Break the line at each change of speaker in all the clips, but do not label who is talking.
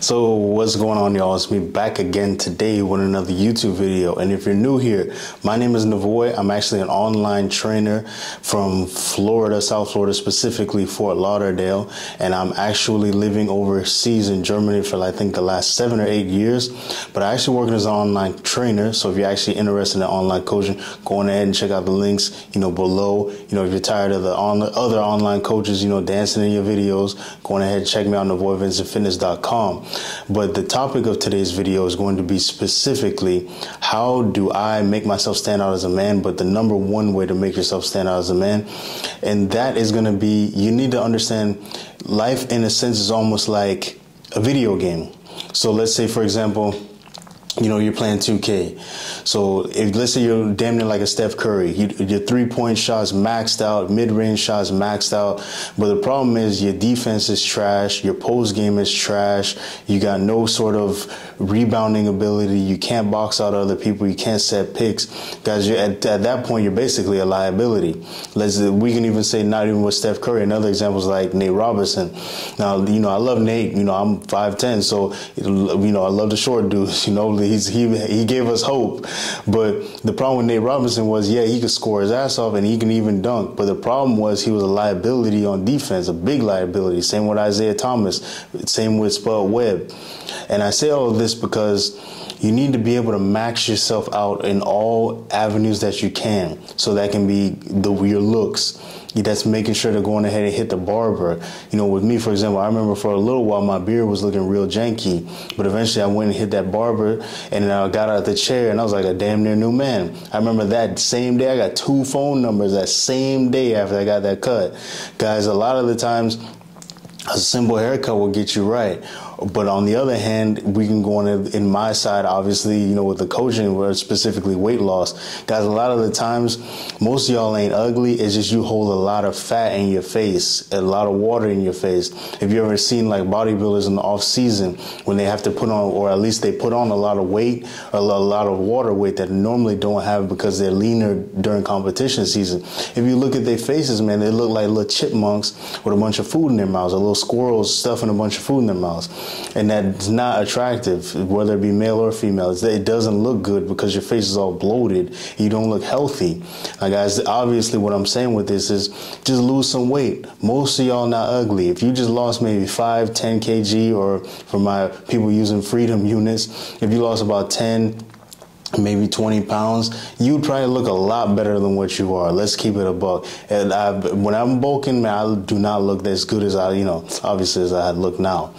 So what's going on, y'all? It's me back again today with another YouTube video. And if you're new here, my name is Navoy. I'm actually an online trainer from Florida, South Florida, specifically Fort Lauderdale. And I'm actually living overseas in Germany for I think the last 7 or 8 years. But I actually work as an online trainer. So if you're actually interested in online coaching, go on ahead and check out the links, below. If you're tired of the other online coaches, dancing in your videos, go on ahead and check me out on NavoyVincentFitness.com. But the topic of today's video is going to be specifically, how do I make myself stand out as a man? But the number one way to make yourself stand out as a man, and that is going to be, you need to understand life in a sense is almost like a video game. So let's say, for example, you're playing 2K. So if let's say you're damn near like a Steph Curry, your 3-point shots maxed out, mid-range shots maxed out. But the problem is your defense is trash. Your post game is trash. You got no sort of rebounding ability. You can't box out other people. You can't set picks. Guys, at that point, you're basically a liability. We can even say not even with Steph Curry. Another example is like Nate Robinson. Now, I love Nate. I'm 5'10", so, I love the short dudes. He gave us hope. But the problem with Nate Robinson was, he could score his ass off and he can even dunk. But the problem was he was a liability on defense, a big liability. Same with Isaiah Thomas. Same with Spud Webb. And I say all of this because you need to be able to max yourself out in all avenues that you can. So that can be your looks. That's making sure to go on ahead and hit the barber. With me, for example, I remember for a little while my beard was looking real janky, but eventually I went and hit that barber, and then I got out of the chair and I was like a damn near new man. I remember that same day I got 2 phone numbers that same day after I got that cut. Guys, a lot of the times a simple haircut will get you right. But on the other hand, we can go on in my side, obviously, with the coaching, where specifically weight loss. Guys, a lot of the times, most of y'all ain't ugly. It's just you hold a lot of fat in your face, a lot of water in your face. If you ever seen like bodybuilders in the off season, when they have to put on, or at least they put on a lot of weight, or a lot of water weight that normally don't have because they're leaner during competition season. If you look at their faces, man, they look like little chipmunks with a bunch of food in their mouths, or little squirrels stuffing a bunch of food in their mouths. And that's not attractive, whether it be male or female. It doesn't look good because your face is all bloated. You don't look healthy. Now, guys, obviously what I'm saying with this is just lose some weight. Most of y'all not ugly. If you just lost maybe 5, 10 kg, or for my people using Freedom units, if you lost about 10, maybe 20 pounds, you'd probably look a lot better than what you are. Let's keep it a buck. And when I'm bulking, man, I do not look as good as obviously as I look now.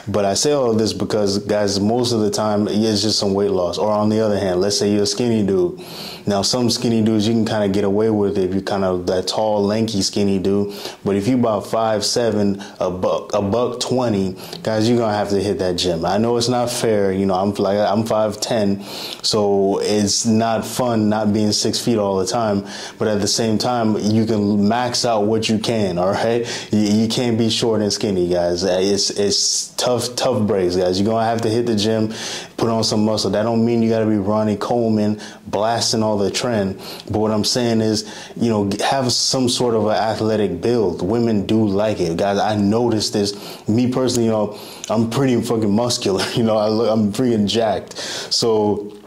But I say all of this because, guys, most of the time it's just some weight loss. Or on the other hand, let's say you're a skinny dude. Now, some skinny dudes, you can kind of get away with it if you're kind of that tall, lanky, skinny dude. But if you're about 5'7", a buck 20, guys, you're going to have to hit that gym. I know it's not fair. I'm 5'10", so it's not fun not being 6 feet all the time. But at the same time, you can max out what you can, all right? You can't be short and skinny, guys. It's tough breaks, guys. You're going to have to hit the gym, put on some muscle. That don't mean you got to be Ronnie Coleman blasting all the trend. But what I'm saying is, have some sort of an athletic build. Women do like it, guys. I noticed this. Me personally, I'm pretty fucking muscular. I'm freaking jacked. So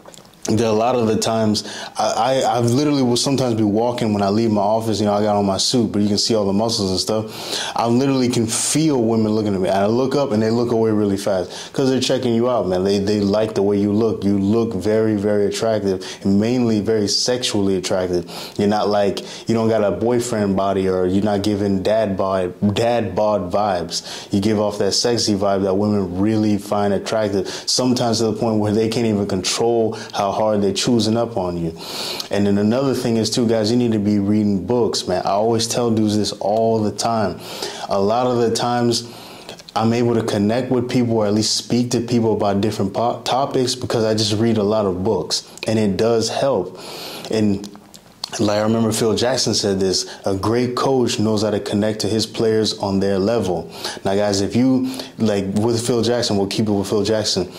there are a lot of the times I literally will sometimes be walking when I leave my office. I got on my suit, but you can see all the muscles and stuff. I literally can feel women looking at me. And I look up and they look away really fast because they're checking you out, man. They like the way you look. You look very, very attractive, and mainly very sexually attractive. You're not like, you don't got a boyfriend body, or you're not giving dad bod vibes. You give off that sexy vibe that women really find attractive, sometimes to the point where they can't even control how hard they're choosing up on you. And then another thing is too, guys, you need to be reading books, man. I always tell dudes this all the time. A lot of the times I'm able to connect with people, or at least speak to people about different topics, because I just read a lot of books, and it does help. And like I remember Phil Jackson said this, a great coach knows how to connect to his players on their level. Now, guys, if you, like with Phil Jackson, we'll keep it with Phil Jackson.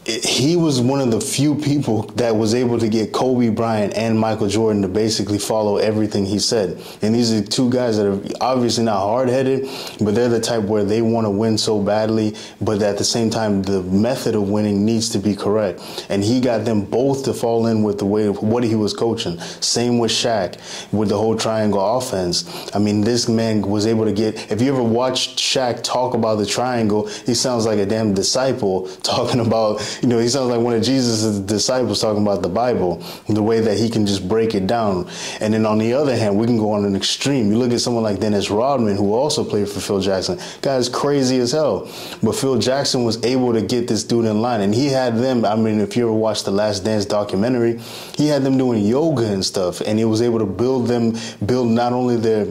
he was one of the few people that was able to get Kobe Bryant and Michael Jordan to basically follow everything he said. And these are two guys that are obviously not hard-headed, but they're the type where they want to win so badly, but at the same time, the method of winning needs to be correct. And he got them both to fall in with the way of what he was coaching. Same with Shaq, with the whole triangle offense. I mean, this man was able to get, if you ever watched Shaq talk about the triangle, he sounds like a damn disciple talking about, he sounds like one of Jesus' disciples talking about the Bible, the way that he can just break it down. And then on the other hand, we can go on an extreme. You look at someone like Dennis Rodman, who also played for Phil Jackson. Guy's crazy as hell. But Phil Jackson was able to get this dude in line. And he had them, I mean, if you ever watched the Last Dance documentary, he had them doing yoga and stuff. And he was able to build not only their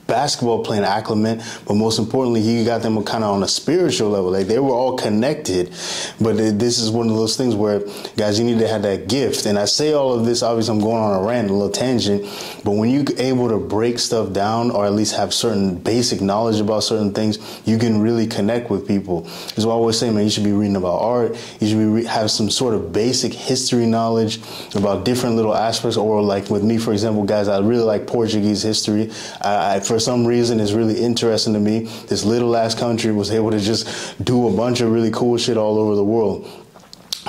basketball playing acclimate, but most importantly, he got them kind of on a spiritual level. Like, they were all connected. But this is one of those things where, guys, you need to have that gift. And I say all of this, obviously I'm going on a rant, a little tangent, but when you're able to break stuff down, or at least have certain basic knowledge about certain things, you can really connect with people. That's why I always say, man, you should be reading about art. You should have some sort of basic history knowledge about different little aspects. Or like with me, for example, guys, I really like Portuguese history. For some reason, it's really interesting to me. This little ass country was able to just do a bunch of really cool shit all over the world.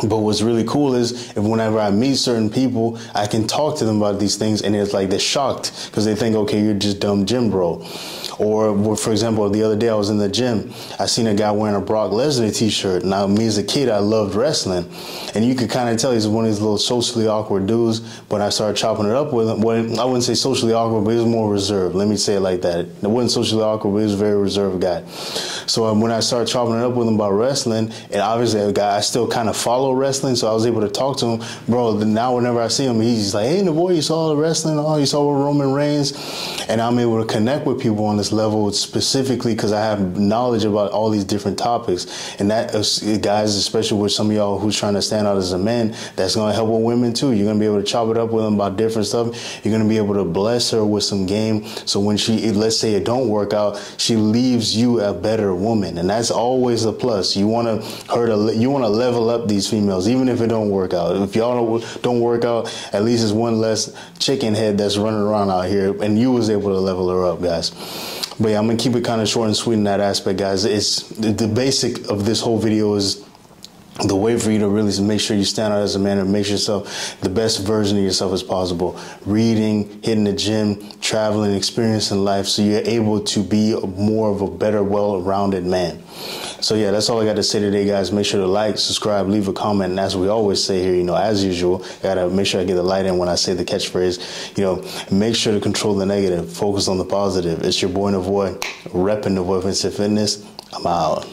But what's really cool is if whenever I meet certain people, I can talk to them about these things, and it's like they're shocked because they think, okay, you're just dumb gym bro. Or, for example, the other day I was in the gym. I seen a guy wearing a Brock Lesnar t-shirt. Now, me as a kid, I loved wrestling. And you could kind of tell he's one of these little socially awkward dudes. But I started chopping it up with him. Well, I wouldn't say socially awkward, but he was more reserved. Let me say it like that. It wasn't socially awkward, but he was a very reserved guy. So when I started chopping it up with him about wrestling, and obviously I still kind of follow wrestling, so I was able to talk to him. Bro, now whenever I see him, he's like, hey, Navoy, you saw the wrestling? Oh, you saw Roman Reigns? And I'm able to connect with people on this level specifically because I have knowledge about all these different topics. And that, guys, especially with some of y'all who's trying to stand out as a man, that's going to help with women too. You're going to be able to chop it up with them about different stuff. You're going to be able to bless her with some game. So when let's say it don't work out, she leaves you a better woman. And that's always a plus. You want to level up these females, even if it don't work out. If y'all don't work out, at least it's one less chicken head that's running around out here, and you was able to level her up, guys. But yeah, I'm going to keep it kind of short and sweet in that aspect, guys. It's the basic of this whole video is the way for you to really make sure you stand out as a man and make yourself the best version of yourself as possible. Reading, hitting the gym, traveling, experiencing life, so you're able to be more of a better, well-rounded man. So yeah, that's all I got to say today, guys. Make sure to like, subscribe, leave a comment. And as we always say here, as usual, got to make sure I get the light in when I say the catchphrase. Make sure to control the negative, focus on the positive. It's your boy Navoy, repping Navoy Fitness. I'm out.